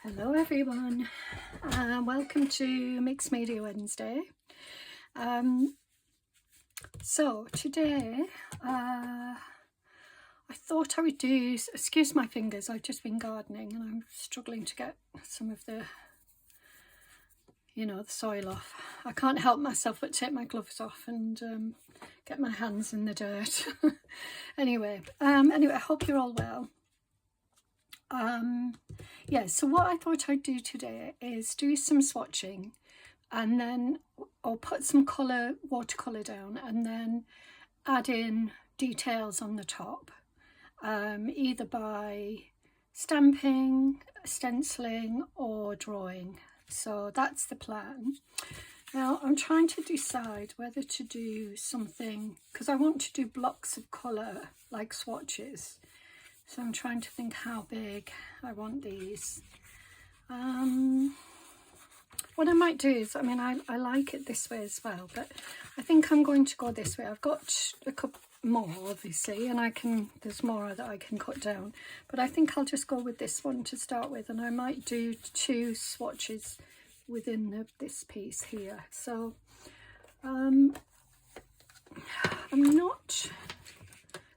Hello everyone, welcome to Mixed Media Wednesday. So today I thought I would do, excuse my fingers, I've just been gardening and I'm struggling to get some of the, the soil off. I can't help myself but take my gloves off and get my hands in the dirt. Anyway, I hope you're all well. Yeah, so what I thought I'd do today is do some swatching and then I'll put some watercolour down and then add in details on the top, either by stamping, stenciling or drawing. So that's the plan. Now I'm trying to decide whether to do something, because I want to do blocks of colour like swatches. So I'm trying to think how big I want these. What I might do is, I like it this way as well, but I think I'm going to go this way. I've got a couple more obviously, and there's more that I can cut down, but I think I'll just go with this one to start with, and I might do 2 swatches within this piece here. So I'm not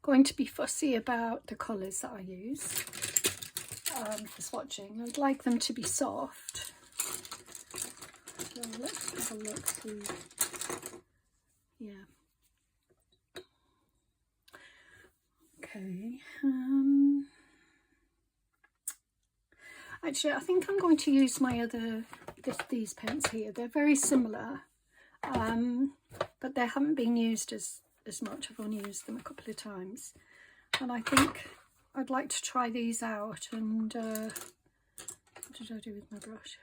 going to be fussy about the colours that I use for swatching. I'd like them to be soft. So let's have a look through. Yeah. Okay. Actually, I think I'm going to use my these pens here. They're very similar, but they haven't been used as much. I've only used them a couple of times, and I think I'd like to try these out. And what did I do with my brush?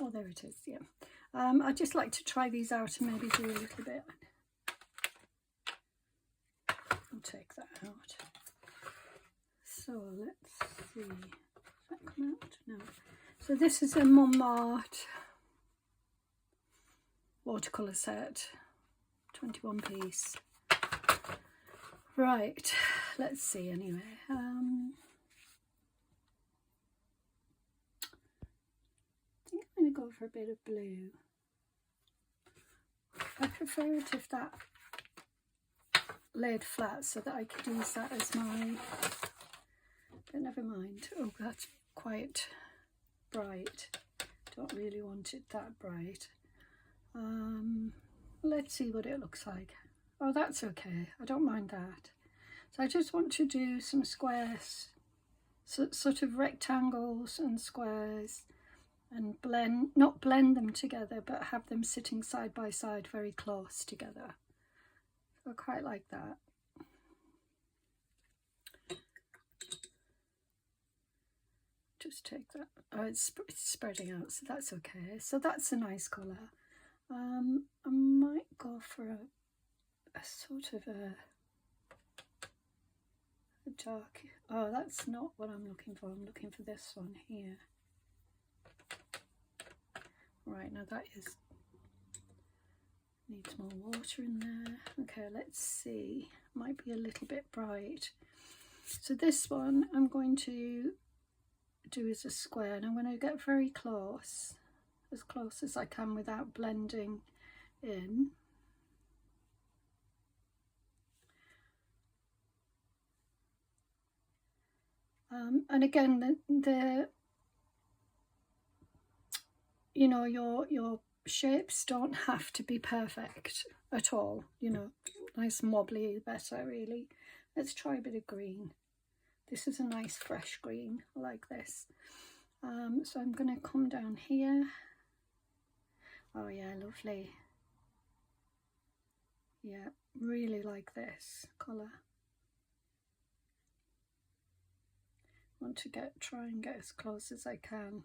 Oh, there it is. Yeah, I'd just like to try these out and maybe do a little bit. I'll take that out. So let's see. Does that come out? No. So this is a Montmartre watercolour set, 21 piece. Right, let's see anyway. I think I'm going to go for a bit of blue. I prefer it if that laid flat so that I could use that as my, but never mind. Oh, that's quite bright. Don't really want it that bright. Let's see what it looks like. Oh, that's okay. I don't mind that. So I just want to do some squares, sort of rectangles and squares, and not blend them together, but have them sitting side by side very close together. So I quite like that. Just take that. Oh, it's spreading out, so that's okay. So that's a nice colour. I might go for a sort of a dark. Oh, that's not what I'm looking for. I'm looking for this one here. Right, now that needs more water in there. Okay, let's see. Might be a little bit bright. So this one I'm going to do as a square, and I'm going to get very close, as close as I can without blending in. And again, your shapes don't have to be perfect at all. Nice and wobbly, better really. Let's try a bit of green. This is a nice fresh green. I like this. So I'm going to come down here. Oh yeah, lovely. Yeah, really like this colour. Want to try and get as close as I can.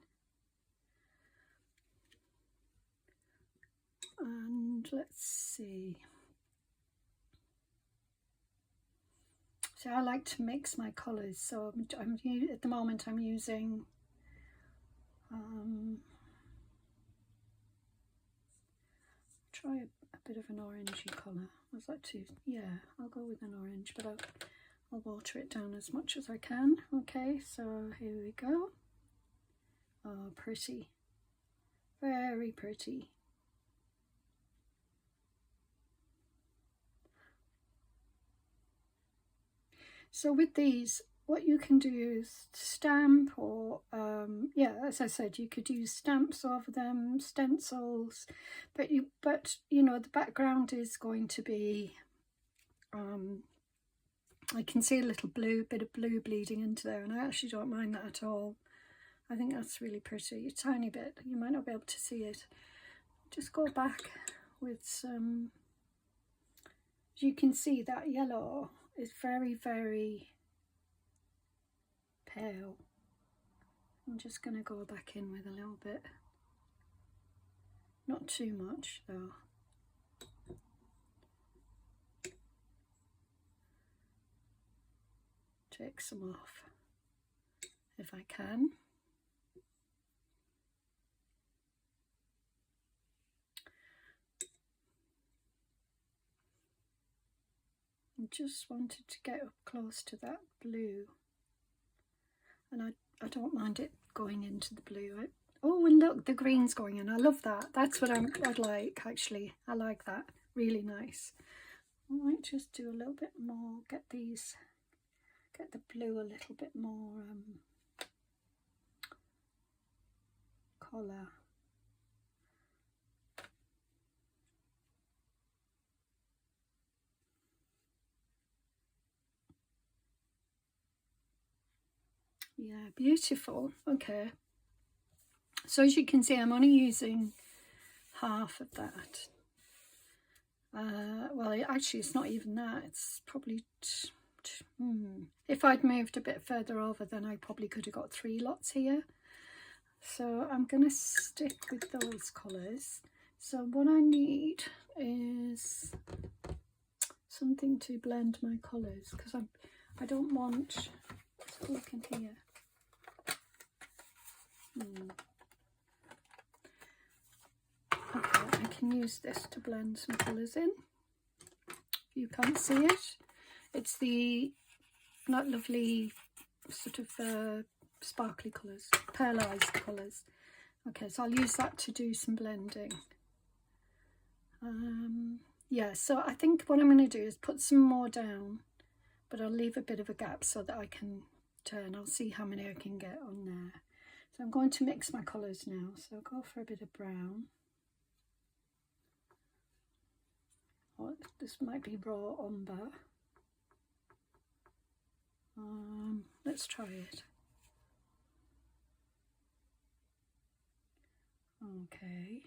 And let's see. So I like to mix my colours. So at the moment I'm using try a bit of an orangey colour. Was that too? Yeah, I'll go with an orange, but I'll water it down as much as I can. Okay, so here we go. Oh, pretty. Very pretty. So with these, what you can do is stamp, or yeah, as I said, you could use stamps over them, stencils, but you know, the background is going to be I can see a little bit of blue bleeding into there, and I actually don't mind that at all. I think that's really pretty. A tiny bit, you might not be able to see it. Just go back with some, as you can see, that yellow is very, very pale. I'm just going to go back in with a little bit, not too much though. Take some off if I can. I just wanted to get up close to that blue, and I don't mind it going into the blue. Oh, and look, the green's going in. I love that. That's what I'd like, actually. I like that. Really nice. I might just do a little bit more, get the blue a little bit more colour. Yeah, beautiful. Okay, so as you can see, I'm only using half of that. Well, actually it's not even that. It's probably if I'd moved a bit further over, then I probably could have got 3 lots here. So I'm going to stick with those colours. So what I need is something to blend my colours, because I don't want, let's look in here. Okay, I can use this to blend some colours in. You can't see it. It's the not lovely sort of sparkly colours, pearlised colours. Okay, so I'll use that to do some blending. Yeah, so I think what I'm going to do is put some more down, but I'll leave a bit of a gap so that I can turn. I'll see how many I can get on there. So I'm going to mix my colours now. So I'll go for a bit of brown. Oh, this might be raw umber. Let's try it. Okay,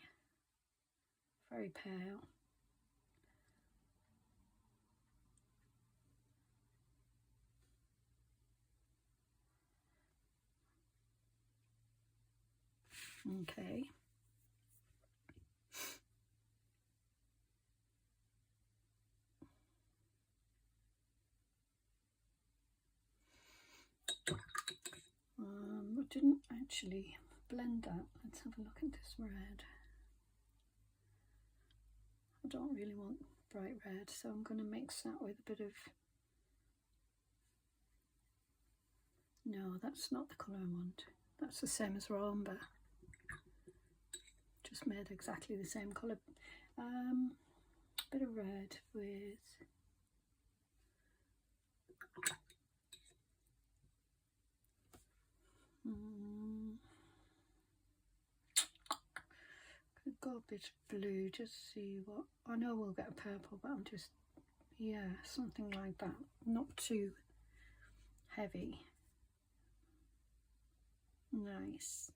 very pale. Okay. I didn't actually blend that. Let's have a look at this red. I don't really want bright red, so I'm going to mix that with a bit of... No, that's not the colour I want. That's the same as raw umber. Just made exactly the same colour. A bit of red with... Could go a bit of blue, just see what... I know we'll get a purple, but I'm just... Yeah, something like that. Not too heavy. Nice.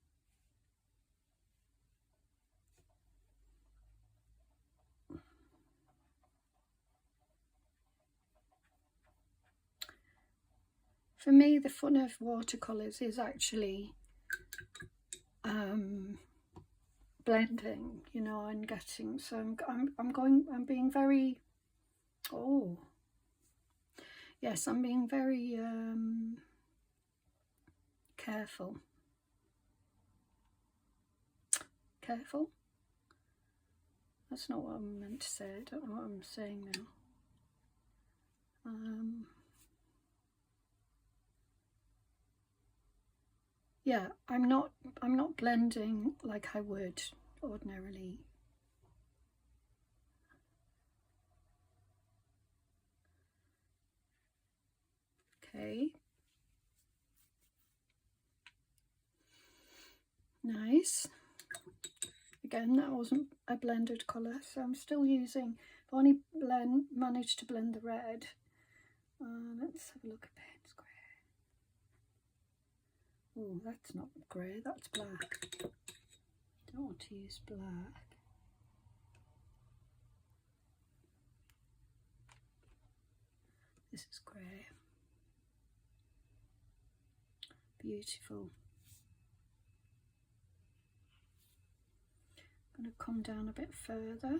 For me, the fun of watercolours is actually blending, you know, and getting. So I'm being very. Oh, yes, I'm being very careful. Careful. That's not what I meant to say. I don't know what I'm saying now. yeah, I'm not blending like I would ordinarily. Okay, nice. Again, that wasn't a blended colour, so I'm still using, I've only managed to blend the red. Let's have a look at Payne's Grey. Oh, that's not grey, that's black. Don't want to use black. This is grey. Beautiful. I'm going to come down a bit further.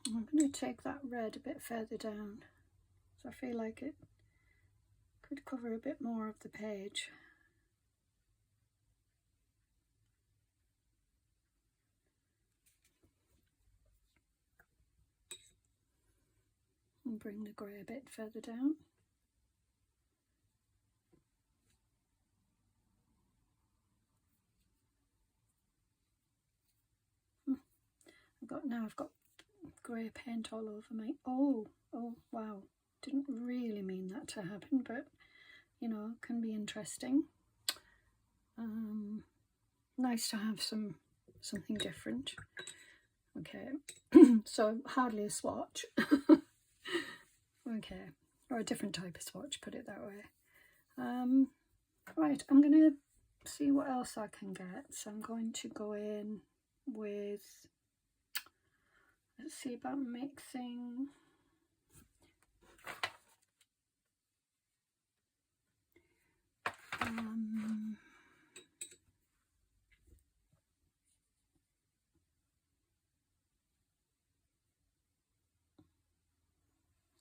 I'm going to take that red a bit further down, so I feel like it could cover a bit more of the page. And bring the grey a bit further down. I've got grey paint all over me. Oh wow, didn't really mean that to happen, but you know, can be interesting. Nice to have something different. Okay, so hardly a swatch. Okay, or a different type of swatch, put it that way. Right, I'm gonna see what else I can get. So I'm going to go in with, let's see about mixing.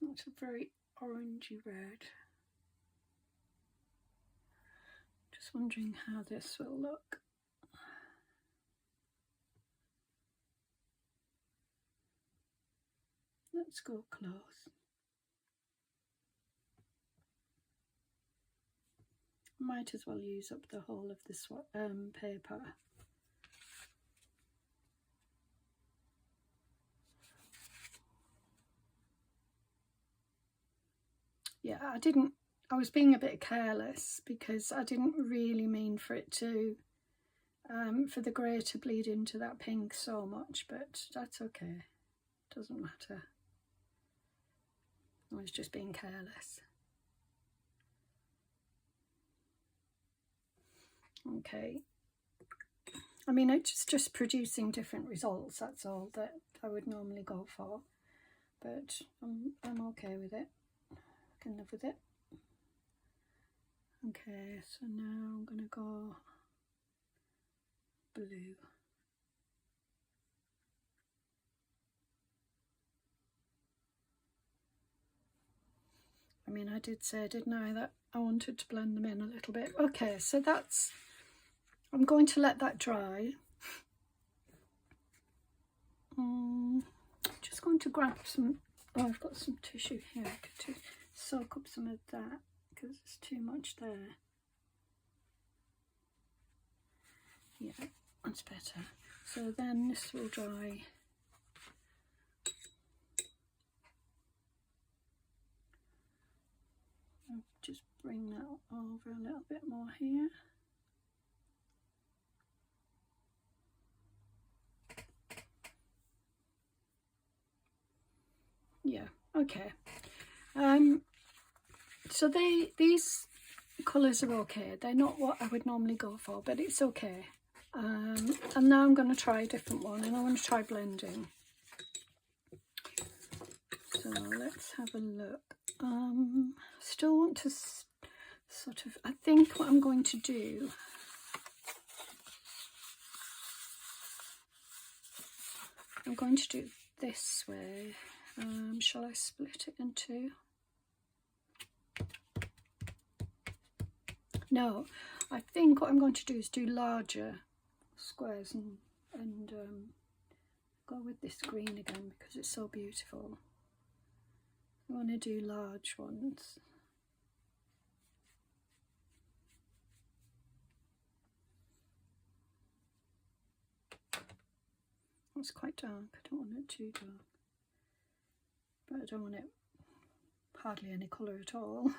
That's a very orangey red. Just wondering how this will look. Let's go close. Might as well use up the whole of this paper. Yeah, I was being a bit careless because I didn't really mean for it to, for the grey to bleed into that pink so much, but that's okay, doesn't matter. I was just being careless. Okay, I mean, it's just producing different results, that's all that I would normally go for, but I'm okay with it. I can live with it. Okay, so now I'm gonna go blue. I mean, I did say, didn't I, that I wanted to blend them in a little bit. Okay, so that's, I'm going to let that dry. Just going to grab some, oh, I've got some tissue here to soak up some of that because there's too much there. Yeah, that's better. So then this will dry. I'll just bring that over a little bit more here. Yeah, okay. So these colours are okay. They're not what I would normally go for, but it's okay. And now I'm going to try a different one, and I want to try blending. So let's have a look. Still want to sort of, I think what I'm going to do, I'm going to do this way. Shall I split it in two? No, I think what I'm going to do is do larger squares and go with this green again because it's so beautiful. I want to do large ones. It's quite dark, I don't want it too dark, but I don't want it hardly any colour at all.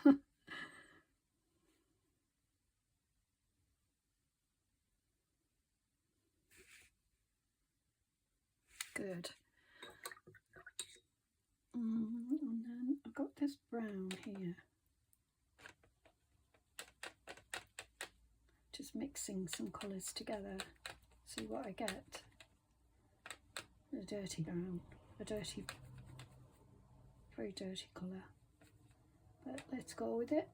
Good. And then I've got this brown here. Just mixing some colours together, see what I get. A dirty brown, a dirty, very dirty colour, but let's go with it.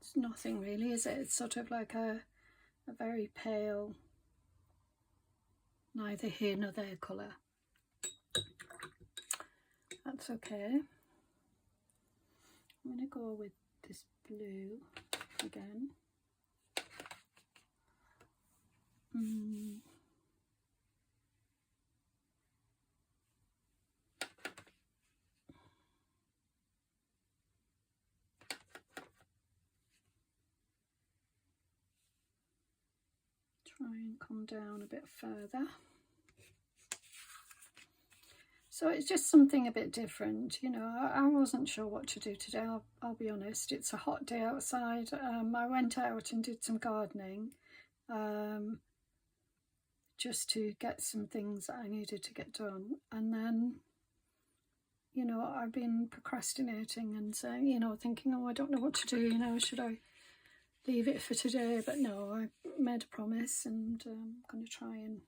It's nothing really, is it? It's sort of like a very pale, neither here nor there colour. That's okay. I'm going to go with this blue again. Try and come down a bit further. So it's just something a bit different, you know. I wasn't sure what to do today, I'll be honest. It's a hot day outside. I went out and did some gardening just to get some things that I needed to get done. And then, you know, I've been procrastinating and saying, you know, thinking, oh, I don't know what to do, you know, should I leave it for today? But no, I made a promise and I'm going to try and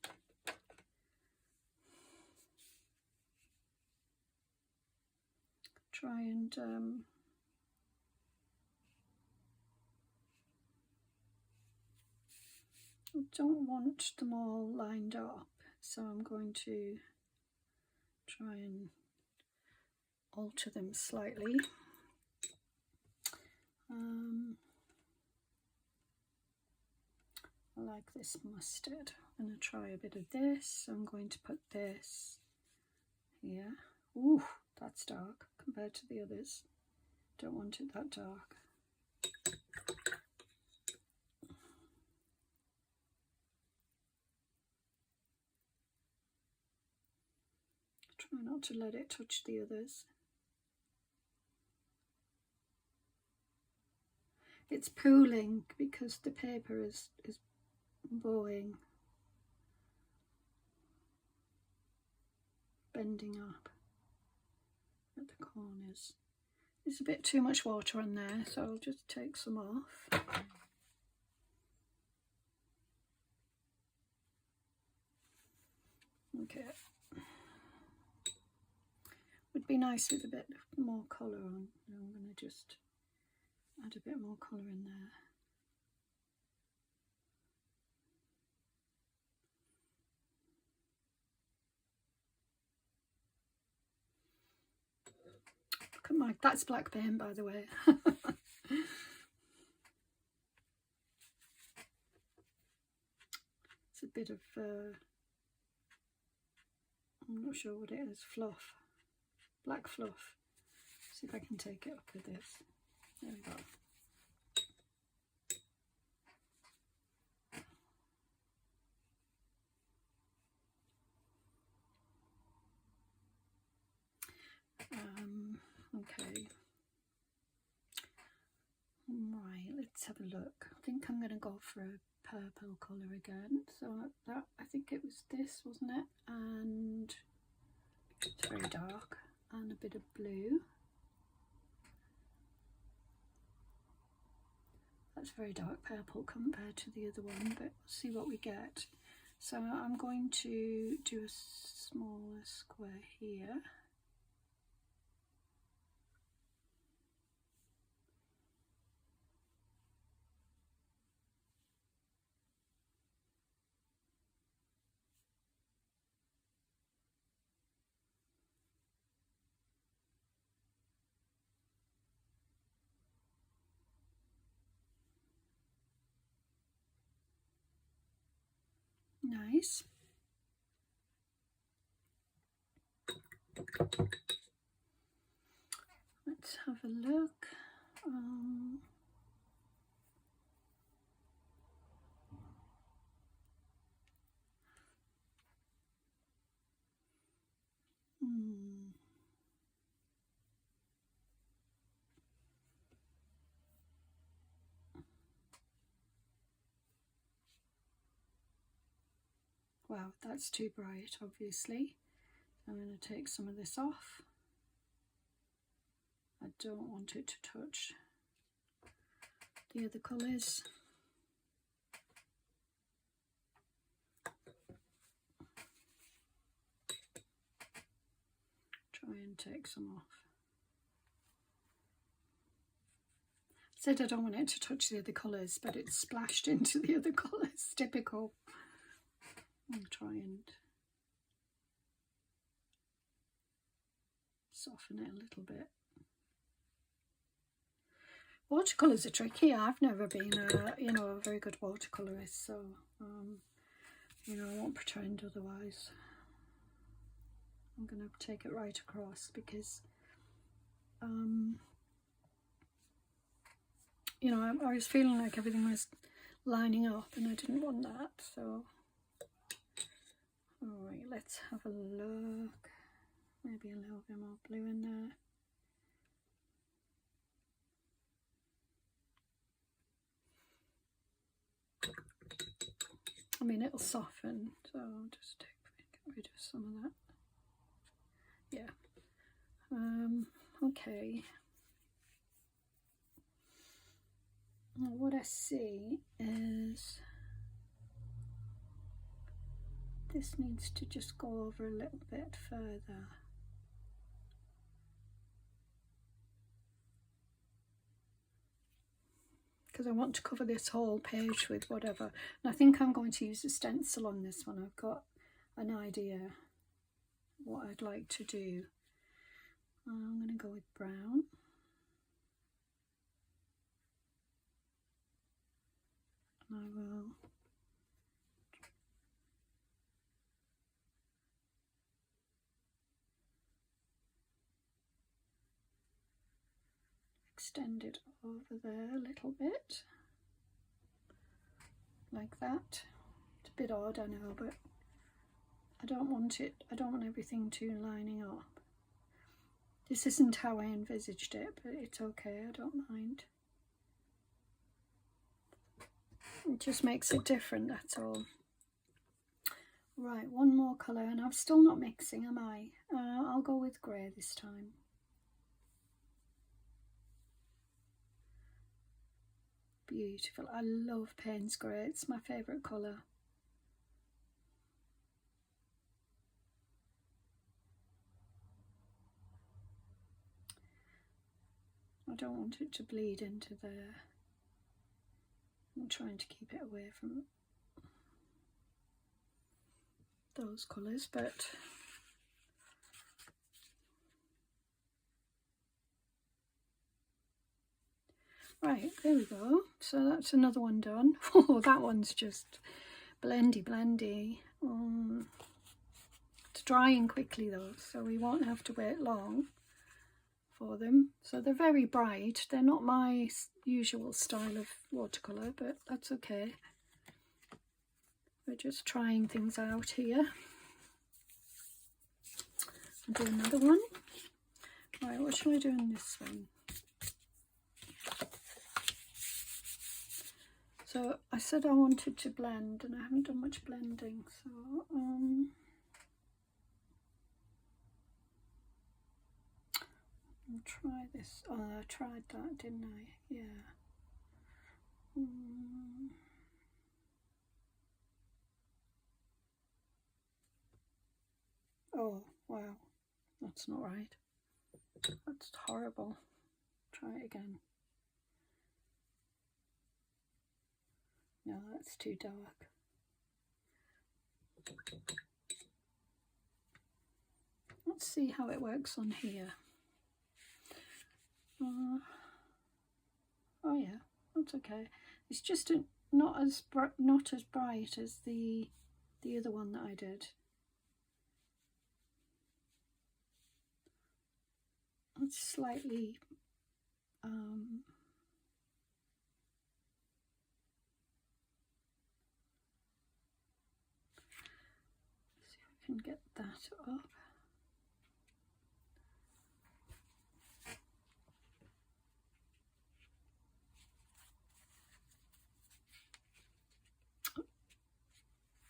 I don't want them all lined up, so I'm going to try and alter them slightly. I like this mustard. I'm going to try a bit of this. I'm going to put this here. Ooh, that's dark compared to the others. Don't want it that dark. Try not to let it touch the others. It's pooling because the paper is bowing, bending up at the corners. There's a bit too much water on there, so I'll just take some off. Okay. Would be nice with a bit more colour on. I'm going to just add a bit more colour in there. Look at my, that's black paint, by the way. It's a bit of, I'm not sure what it is, fluff, black fluff. See if I can take it up with this. There we go. Okay. Right, let's have a look. I think I'm going to go for a purple colour again. So that, I think it was this, wasn't it? And it's very dark. And a bit of blue. That's very dark purple compared to the other one, but we'll see what we get. So I'm going to do a smaller square here. nice. Let's have a look. Wow, that's too bright, obviously. I'm going to take some of this off. I don't want it to touch the other colours. Try and take some off. I said I don't want it to touch the other colours, but it's splashed into the other colours. Typical. I'll try and soften it a little bit. Watercolours are tricky. I've never been a very good watercolourist, so I won't pretend otherwise. I'm going to take it right across because I was feeling like everything was lining up and I didn't want that, so alright, let's have a look. Maybe a little bit more blue in there. I mean, it'll soften, so I'll just get rid of some of that. Yeah. Okay. Now what I see is this needs to just go over a little bit further. Because I want to cover this whole page with whatever. And I think I'm going to use a stencil on this one. I've got an idea what I'd like to do. I'm going to go with brown. And I will extend it over there a little bit, like that. It's a bit odd, I know, but I don't want everything too lining up. This isn't how I envisaged it, but it's okay, I don't mind. It just makes it different, that's all. Right, one more colour, and I'm still not mixing, am I? I'll go with grey this time. Beautiful. I love Payne's Grey. It's my favourite colour. I don't want it to bleed into there. I'm trying to keep it away from those colours, but right, there we go. So that's another one done. Oh, that one's just blendy. It's drying quickly though, so we won't have to wait long for them. So they're very bright. They're not my usual style of watercolour, but that's okay. We're just trying things out here. I'll do another one. Right, what shall I do in this one? So I said I wanted to blend, and I haven't done much blending, so I'll try this. Oh, I tried that, didn't I? Yeah. Oh, wow. That's not right. That's horrible. Try it again. No, that's too dark. Let's see how it works on here. Oh yeah, that's okay. It's just not as bright as the the other one that I did. It's slightly see if I can get that up.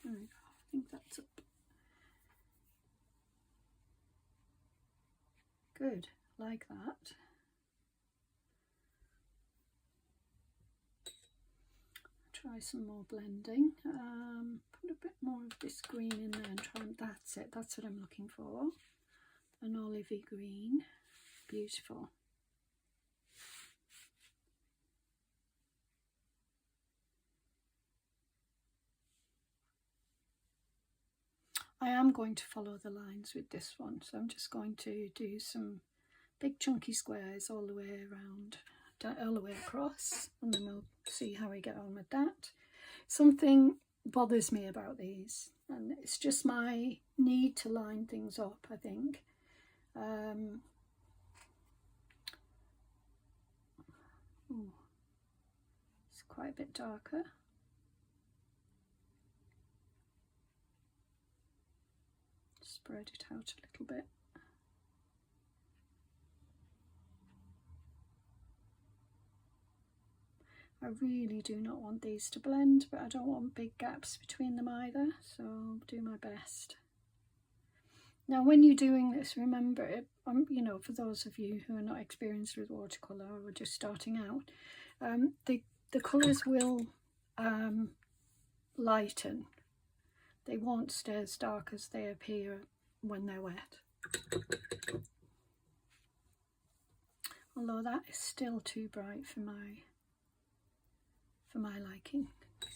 There we go. I think that's up. Good, like that. Try some more blending. Put a bit more of this green in there and try. That's it. That's what I'm looking for. An olivey green. Beautiful. I am going to follow the lines with this one, so I'm just going to do some big chunky squares all the way around, all the way across, and then we'll see how we get on with that. Something bothers me about these, and it's just my need to line things up, I think. It's quite a bit darker. Spread it out a little bit. I really do not want these to blend, but I don't want big gaps between them either, so I'll do my best. Now when you're doing this, remember, you know, for those of you who are not experienced with watercolour or just starting out, the colours will lighten. They won't stay as dark as they appear when they're wet. Although that is still too bright for my liking. I'll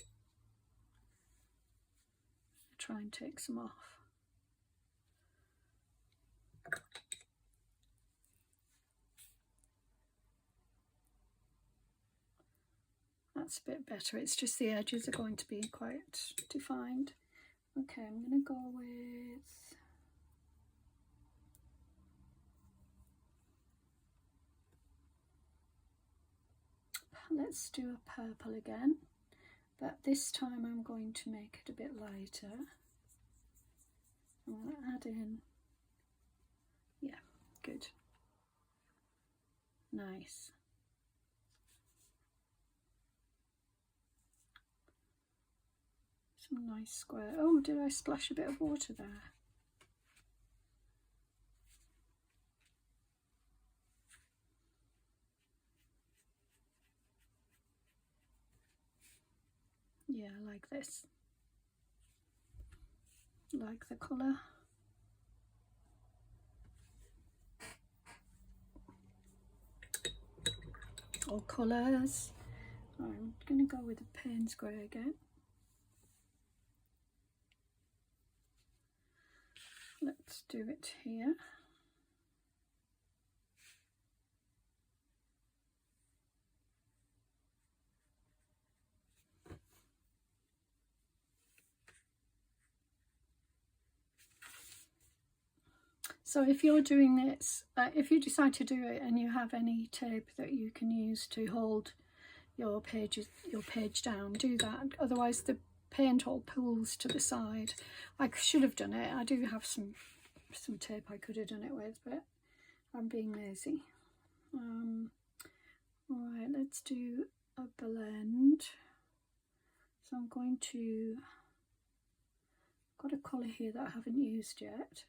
try and take some off. That's a bit better. It's just the edges are going to be quite defined. Okay, I'm going to go with let's do a purple again, but this time I'm going to make it a bit lighter. I'm going to add in, yeah, good, nice. Some nice square. Oh, did I splash a bit of water there? Yeah, like this. Like the colour. Or colours. I'm going to go with the Payne's grey again. Let's do it here. So if you're doing this, if you decide to do it and you have any tape that you can use to hold your page down, do that. Otherwise the paint all pools to the side. I should have done it. I do have some tape I could have done it with, but I'm being lazy. Alright, let's do a blend. So I'm going to, got a colour here that I haven't used yet.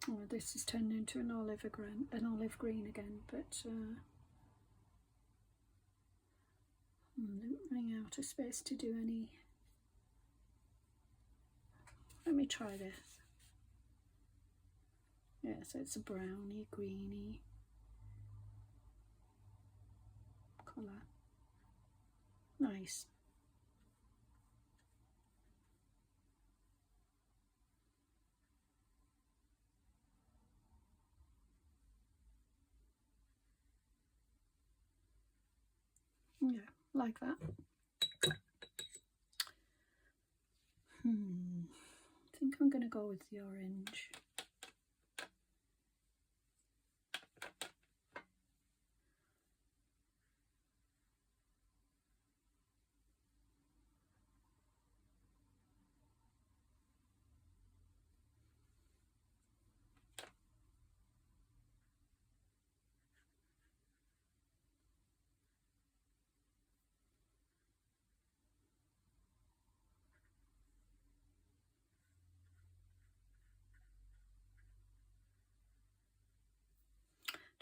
Oh, this has turned into an olive green again, but I'm running out of space to do any. Let me try this. Yeah, so it's a browny, greeny colour. Nice. Yeah, like that. I think I'm going to go with the orange.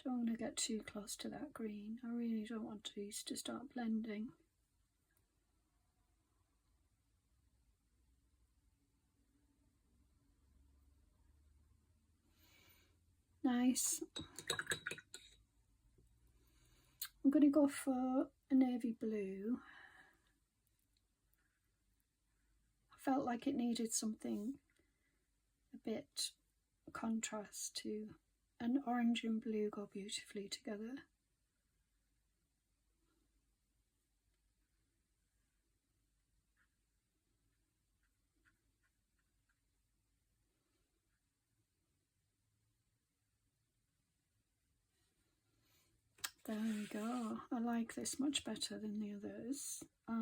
Don't want to get too close to that green. I really don't want these to start blending. Nice. I'm going to go for a navy blue. I felt like it needed something a bit contrast to, and orange and blue go beautifully together. There we go. I like this much better than the others. I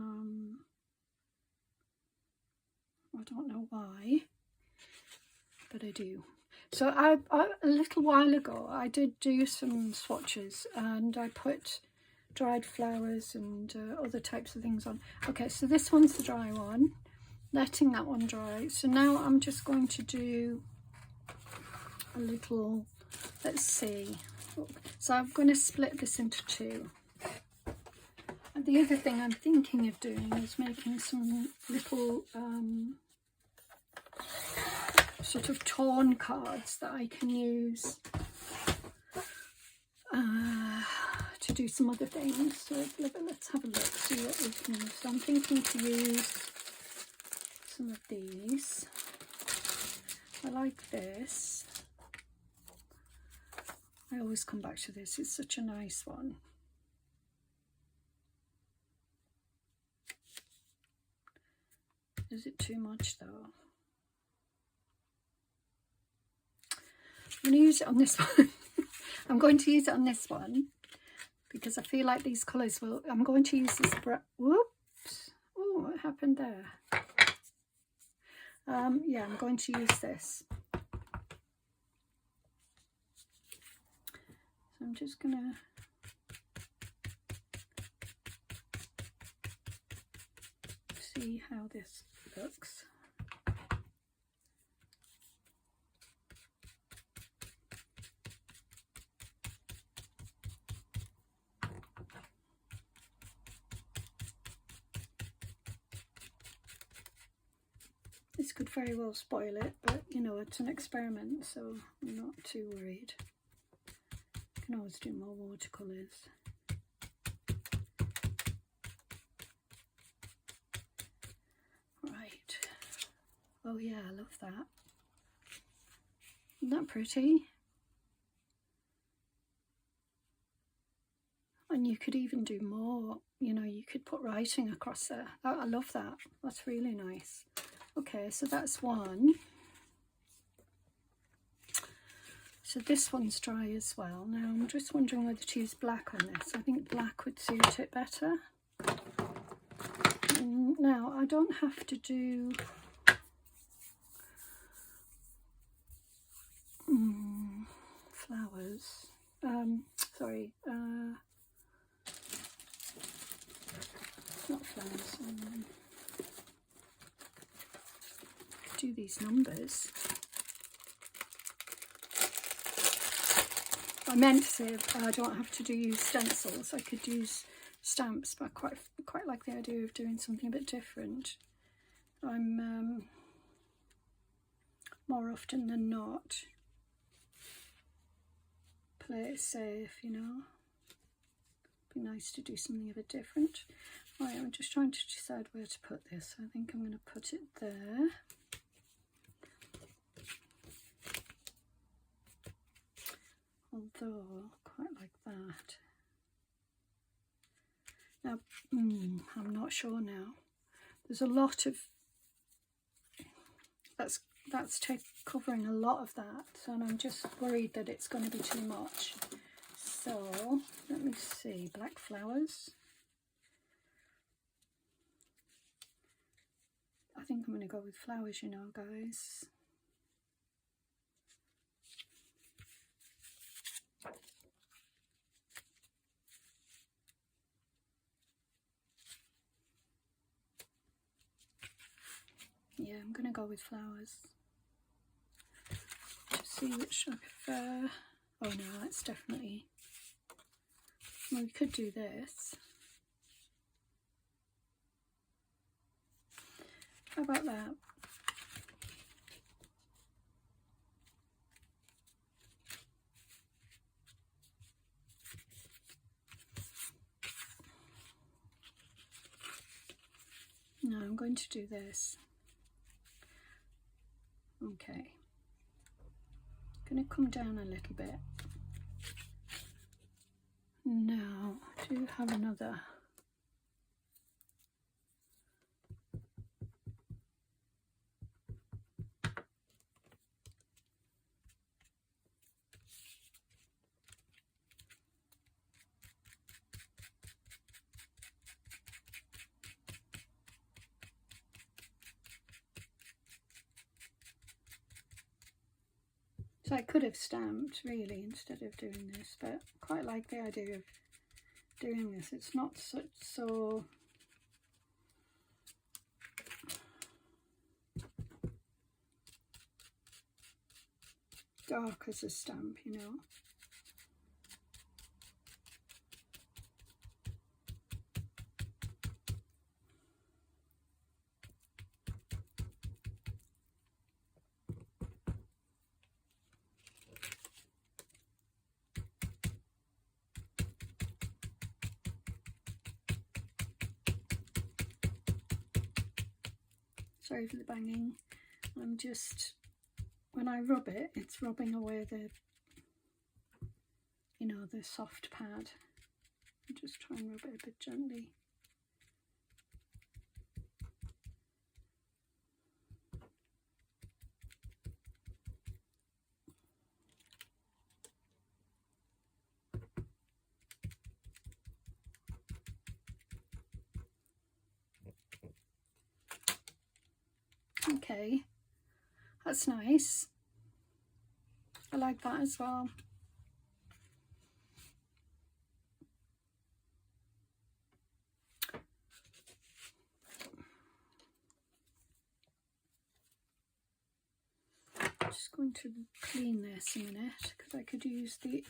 don't know why, but I do. So a little while ago I did do some swatches and I put dried flowers and other types of things on. Okay, so this one's the dry one, letting that one dry. So now I'm just going to do a little, let's see. So I'm going to split this into two. And the other thing I'm thinking of doing is making some little sort of torn cards that I can use to do some other things. So let's have a look, see what we can use. So I'm thinking to use some of these. I like this. I always come back to this, it's such a nice one. Is it too much though? I'm going to use it on this one. I'm going to use it on this one because I feel like these colours will, I'm going to use this, whoops, oh, what happened there? Yeah, I'm going to use this. So I'm just going to see how this looks. This could very well spoil it, but you know, it's an experiment, so I'm not too worried. You can always do more watercolours. Right. Oh yeah, I love that. Isn't that pretty? And you could even do more, you know, you could put writing across there. I love that. That's really nice. Okay, so that's one. So this one's dry as well. Now I'm just wondering whether to use black on this. I think black would suit it better. Now I don't have to do flowers. Sorry, not flowers. Do these numbers. I meant to say I don't have to use stencils. I could use stamps, but I quite like the idea of doing something a bit different. I'm more often than not play it safe, you know. Be nice to do something a bit different. Right, I'm just trying to decide where to put this. I think I'm going to put it there. Although, quite like that. Now, I'm not sure now. There's a lot of, that's covering a lot of that, and I'm just worried that it's going to be too much. So let me see, black flowers. I think I'm going to go with flowers, you know, guys. Yeah, I'm going to go with flowers. To see which I prefer. Oh no, that's definitely... Well, we could do this. How about that? No, I'm going to do this. Okay. Going to come down a little bit. Now, I do have another. So I could have stamped really instead of doing this, but I quite like the idea of doing this. It's not so dark as a stamp, you know. Sorry for the banging. I'm just, when I rub it, it's rubbing away the, you know, the soft pad. I just try and rub it a bit gently. Okay, that's nice. I like that as well. I'm just going to clean this a minute because I could use the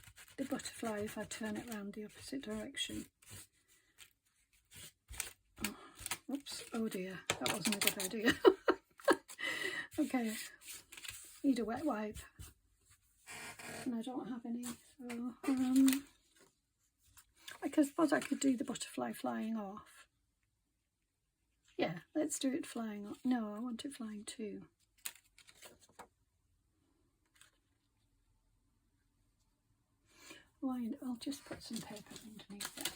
butterfly if I turn it around the opposite direction. Oh, whoops, oh dear, that wasn't a good idea. Okay, need a wet wipe, and I don't have any, so I suppose I could do the butterfly flying off. Yeah, let's do it flying off. No, I want it flying too. Why? I'll just put some paper underneath it,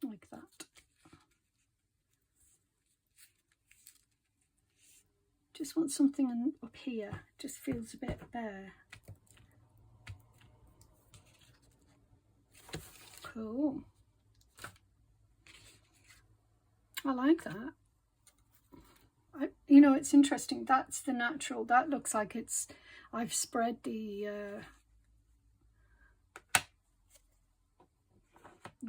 like that. Just want something up here, just feels a bit bare. Cool. I like that. You know, it's interesting. That's the natural. That looks like it's, I've spread the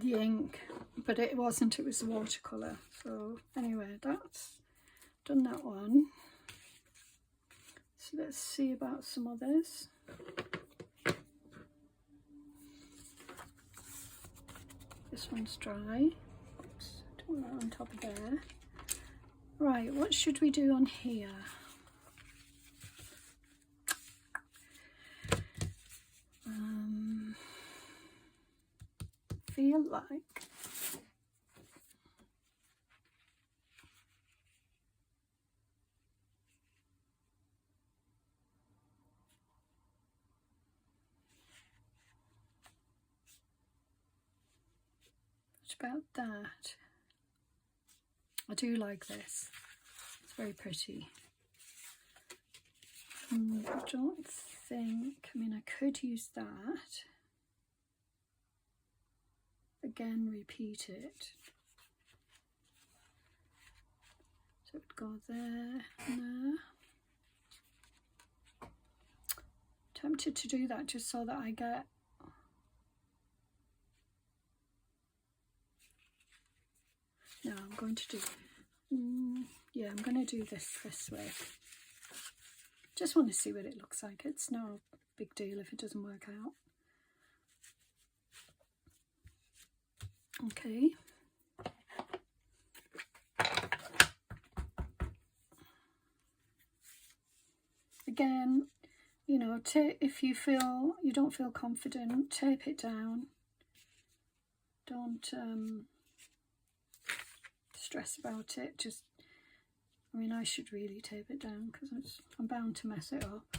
ink, but it wasn't. It was the watercolour. So anyway, that's done that one. So let's see about some others. This one's dry. Oops, don't want that on top of there. Right, what should we do on here? Feel like What about that? I do like this. It's very pretty. I don't think, I mean, I could use that. Again, repeat it. So it would go there and there. Tempted to do that just so that I get no, I'm going to do yeah, I'm going to do this way. Just want to see what it looks like. It's no big deal if it doesn't work out. Okay. Again, you know, if you don't feel confident, tape it down. Don't stress about it. Just, I mean, I should really tape it down because I'm bound to mess it up.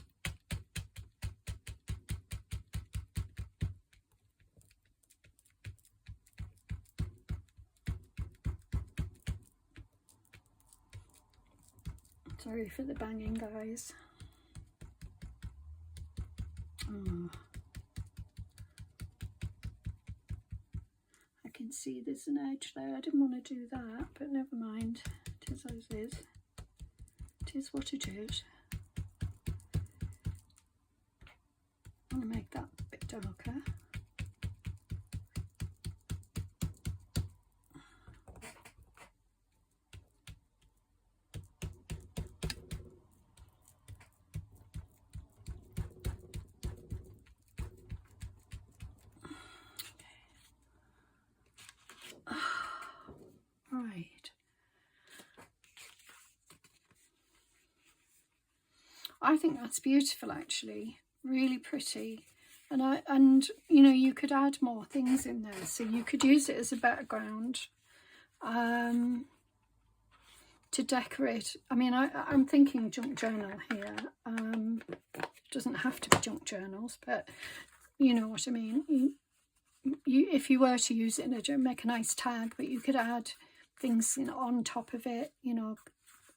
Sorry for the banging, guys. Oh. I can see there's an edge there. I didn't want to do that, but never mind. It is as it is. It is what it is. I want to make that a bit darker. Right. I think that's beautiful, actually. Really pretty. And you know, you could add more things in there, so you could use it as a background to decorate. I mean, I'm thinking junk journal here. Doesn't have to be junk journals, but you know what I mean. If you were to use it in a, make a nice tag, but you could add things, you know, on top of it, you know,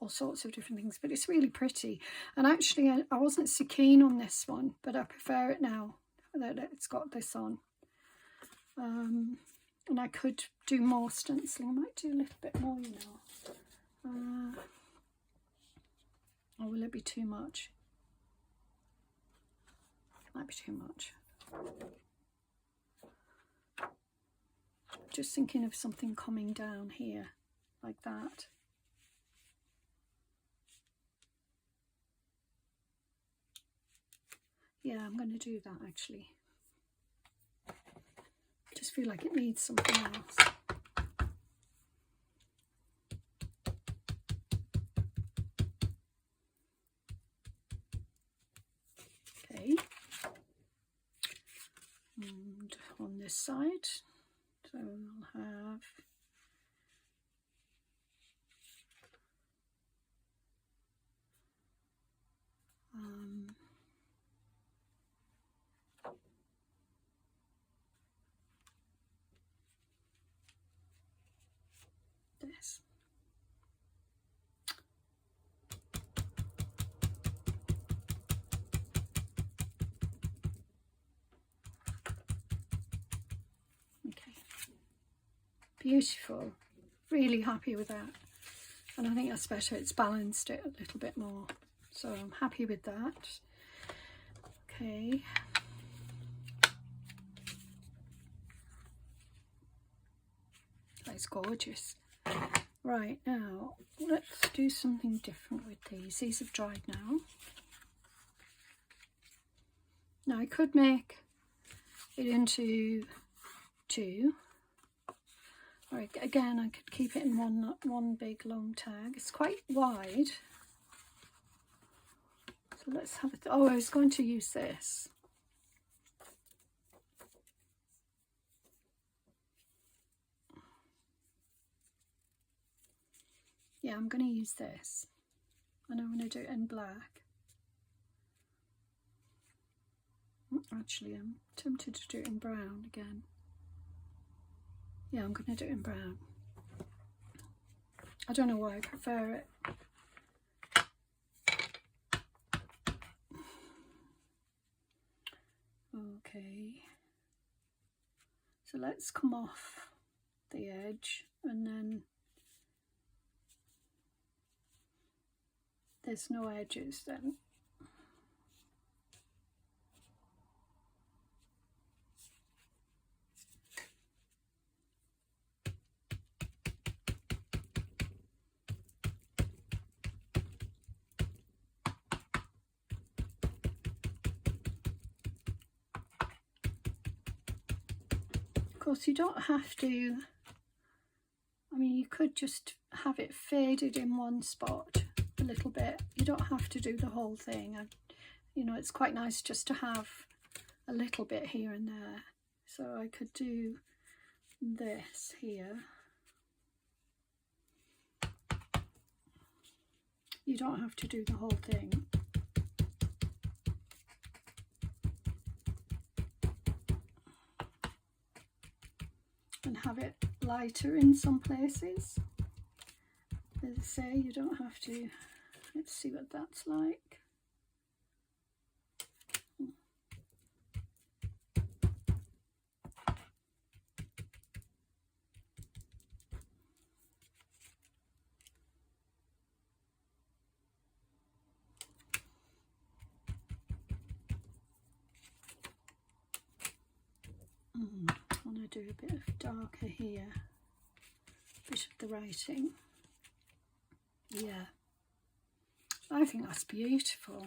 all sorts of different things. But it's really pretty. And actually, I wasn't so keen on this one, but I prefer it now that it's got this on. And I could do more stenciling. I might do a little bit more, you know. Or will it be too much? It might be too much. Just thinking of something coming down here like that. Yeah, I'm going to do that actually. I just feel like it needs something else. Okay. And on this side, so I'll have this. Okay, beautiful. Really happy with that, and I think that's better. It's balanced it a little bit more, so I'm happy with that. Okay. That's gorgeous. Right, now let's do something different with these. These have dried now. Now I could make it into two. Or again, I could keep it in one big long tag. It's quite wide. So let's have it. Oh, I was going to use this. Yeah, I'm going to use this, and I'm going to do it in black. Actually, I'm tempted to do it in brown again. Yeah, I'm going to do it in brown. I don't know why I prefer it. Okay, so let's come off the edge, and then there's no edges then. Of course, you don't have to, I mean, you could just have it faded in one spot a little bit. You don't have to do the whole thing. You know, it's quite nice just to have a little bit here and there. So I could do this here. You don't have to do the whole thing. And have it lighter in some places. As I say, you don't have to. Let's see what that's like. I want to do a bit of darker here, a bit of the writing. Yeah, I think that's beautiful.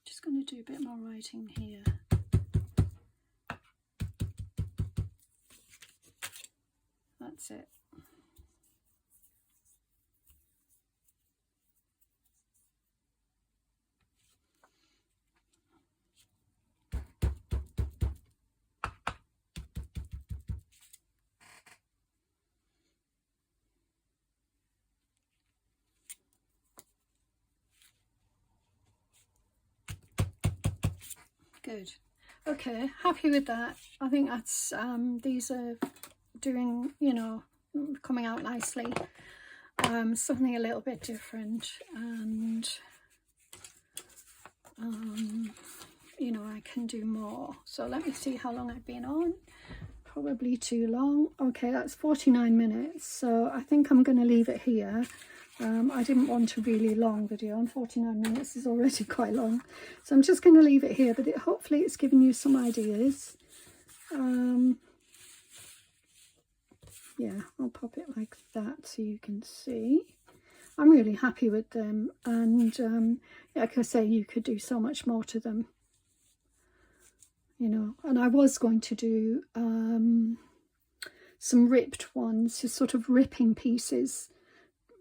Just going to do a bit more writing here. That's it. Good. Okay, happy with that. I think that's these are doing, you know, coming out nicely. Something a little bit different, and you know, I can do more. So let me see how long I've been on. Probably too long. Okay, that's 49 minutes, so I think I'm going to leave it here. I didn't want a really long video, and 49 minutes is already quite long, so I'm just going to leave it here, but hopefully it's given you some ideas. Yeah, I'll pop it like that so you can see. I'm really happy with them, and like I say, you could do so much more to them, you know. And I was going to do some ripped ones, just sort of ripping pieces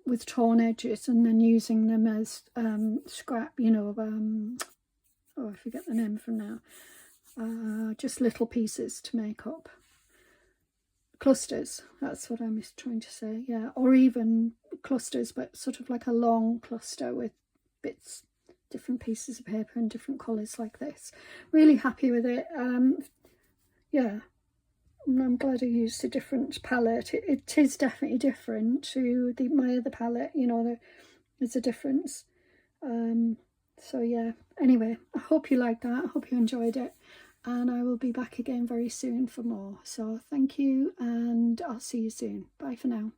with torn edges and then using them as scrap, you know, oh, I forget the name from now, just little pieces to make up clusters. That's what I was trying to say. Yeah, or even clusters, but sort of like a long cluster with bits, different pieces of paper and different colours like this. Really happy with it. Yeah, I'm glad I used a different palette. It is definitely different to my other palette, you know, there's a difference. So yeah, anyway, I hope you liked that. I hope you enjoyed it, and I will be back again very soon for more. So thank you, and I'll see you soon. Bye for now.